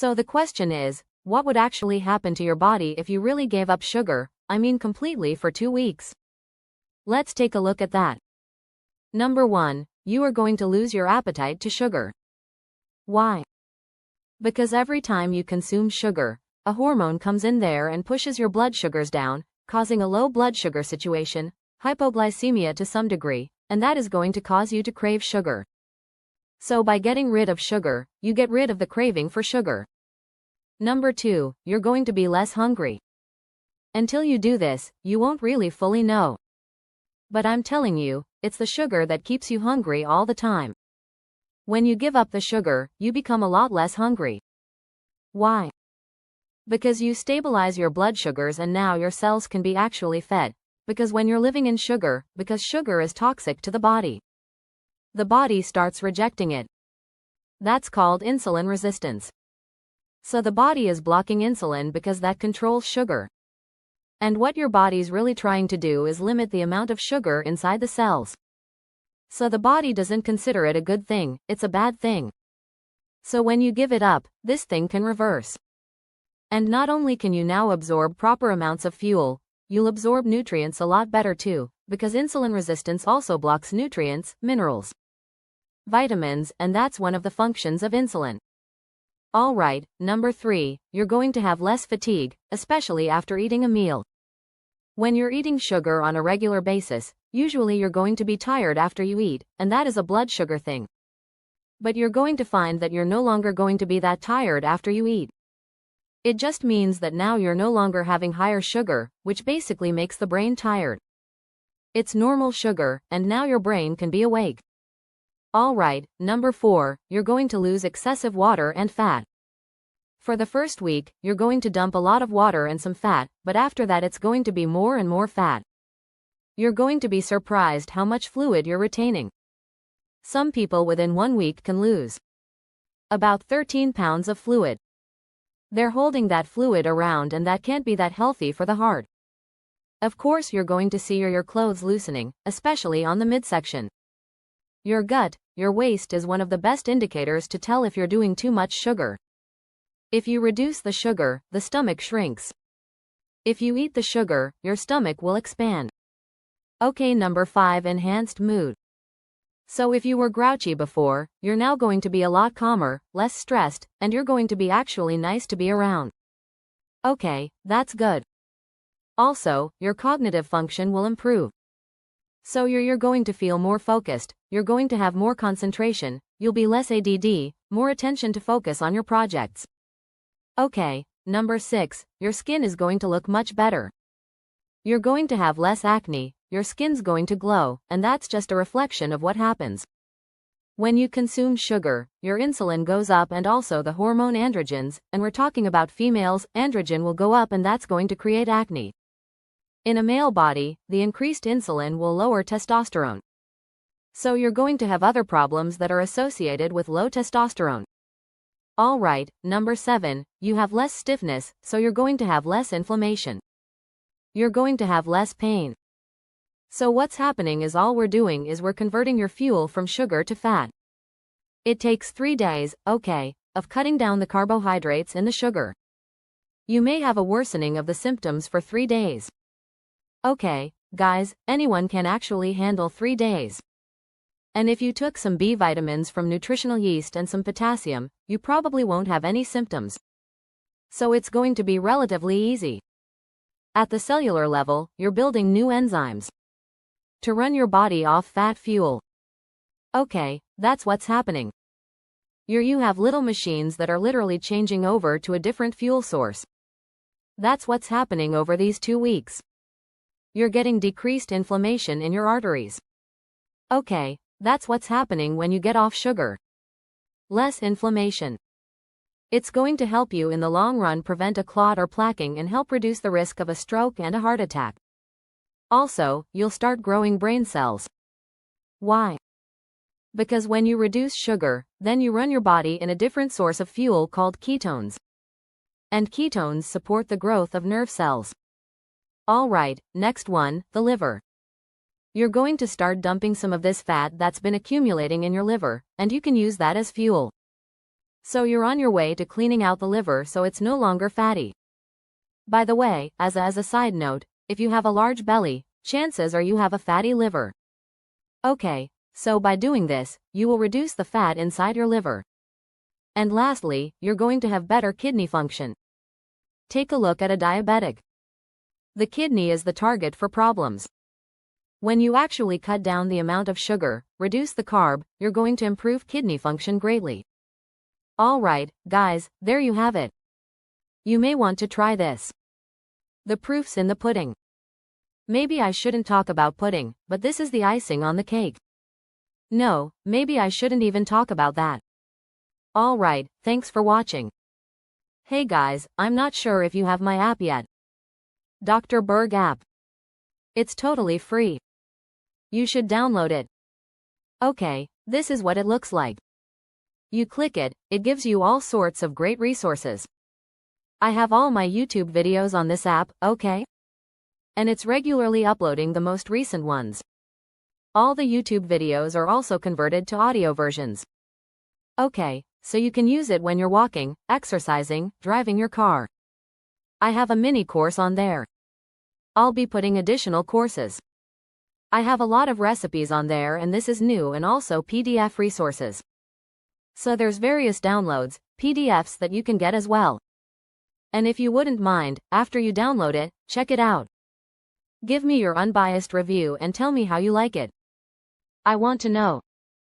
So the question is, what would actually happen to your body if you really gave up sugar, I mean completely for 2 weeks? Let's take a look at that. Number 1, you are going to lose your appetite to sugar. Why? Because every time you consume sugar, a hormone comes in there and pushes your blood sugars down, causing a low blood sugar situation, hypoglycemia to some degree, and that is going to cause you to crave sugar. So by getting rid of sugar, you get rid of the craving for sugar. Number 2, you're going to be less hungry. Until you do this, you won't really fully know. But I'm telling you, it's the sugar that keeps you hungry all the time. When you give up the sugar, you become a lot less hungry. Why? Because you stabilize your blood sugars and now your cells can be actually fed. Because when you're living in sugar, because sugar is toxic to the body, the body starts rejecting it. That's called insulin resistance. So the body is blocking insulin because that controls sugar. And what your body's really trying to do is limit the amount of sugar inside the cells. So the body doesn't consider it a good thing, it's a bad thing. So when you give it up, this thing can reverse. And not only can you now absorb proper amounts of fuel, you'll absorb nutrients a lot better too, because insulin resistance also blocks nutrients, minerals, vitamins, and that's one of the functions of insulin. Alright, number 3, you're going to have less fatigue, especially after eating a meal. When you're eating sugar on a regular basis, usually you're going to be tired after you eat, and that is a blood sugar thing. But you're going to find that you're no longer going to be that tired after you eat. It just means that now you're no longer having higher sugar, which basically makes the brain tired. It's normal sugar, and now your brain can be awake. Alright, number 4, you're going to lose excessive water and fat. For the first week, you're going to dump a lot of water and some fat, but after that it's going to be more and more fat. You're going to be surprised how much fluid you're retaining. Some people within 1 week can lose about 13 pounds of fluid. They're holding that fluid around, and that can't be that healthy for the heart. Of course you're going to see your clothes loosening, especially on the midsection. Your gut, your waist is one of the best indicators to tell if you're doing too much sugar. If you reduce the sugar, the stomach shrinks. If you eat the sugar, your stomach will expand. Okay, number 5, enhanced mood. So if you were grouchy before, you're now going to be a lot calmer, less stressed, and you're going to be actually nice to be around. Okay, that's good. Also, your cognitive function will improve. So you're going to feel more focused, you're going to have more concentration, you'll be less ADD, more attention to focus on your projects. Okay, number 6, your skin is going to look much better. You're going to have less acne, your skin's going to glow, and that's just a reflection of what happens. When you consume sugar, your insulin goes up and also the hormone androgens, and we're talking about females, androgen will go up and that's going to create acne. In a male body, the increased insulin will lower testosterone. So you're going to have other problems that are associated with low testosterone. Alright, number 7, you have less stiffness, so you're going to have less inflammation. You're going to have less pain. So what's happening is all we're doing is we're converting your fuel from sugar to fat. It takes 3 days, okay, of cutting down the carbohydrates in the sugar. You may have a worsening of the symptoms for 3 days. Okay, guys, anyone can actually handle 3 days. And if you took some B vitamins from nutritional yeast and some potassium, you probably won't have any symptoms. So it's going to be relatively easy. At the cellular level, you're building new enzymes to run your body off fat fuel. Okay, that's what's happening. You have little machines that are literally changing over to a different fuel source. That's what's happening over these 2 weeks. You're getting decreased inflammation in your arteries. Okay, that's what's happening when you get off sugar. Less inflammation. It's going to help you in the long run prevent a clot or plaquing and help reduce the risk of a stroke and a heart attack. Also, you'll start growing brain cells. Why? Because when you reduce sugar, then you run your body in a different source of fuel called ketones. And ketones support the growth of nerve cells. Alright, next one, the liver. You're going to start dumping some of this fat that's been accumulating in your liver, and you can use that as fuel. So you're on your way to cleaning out the liver so it's no longer fatty. By the way, as a side note, if you have a large belly, chances are you have a fatty liver. Okay, so by doing this, you will reduce the fat inside your liver. And lastly, you're going to have better kidney function. Take a look at a diabetic. The kidney is the target for problems. When you actually cut down the amount of sugar, reduce the carb, you're going to improve kidney function greatly. Alright, guys, there you have it. You may want to try this. The proof's in the pudding. Maybe I shouldn't talk about pudding, but this is the icing on the cake. No, maybe I shouldn't even talk about that. Alright, thanks for watching. Hey guys, I'm not sure if you have my app yet. Dr. Berg app. It's totally free. You should download it. Okay, this is what it looks like. You click it, it gives you all sorts of great resources. I have all my YouTube videos on this app, okay? And it's regularly uploading the most recent ones. All the YouTube videos are also converted to audio versions. Okay, so you can use it when you're walking, exercising, driving your car. I have a mini course on there. I'll be putting additional courses. I have a lot of recipes on there and this is new and also PDF resources. So there's various downloads, PDFs that you can get as well. And if you wouldn't mind, after you download it, check it out. Give me your unbiased review and tell me how you like it. I want to know.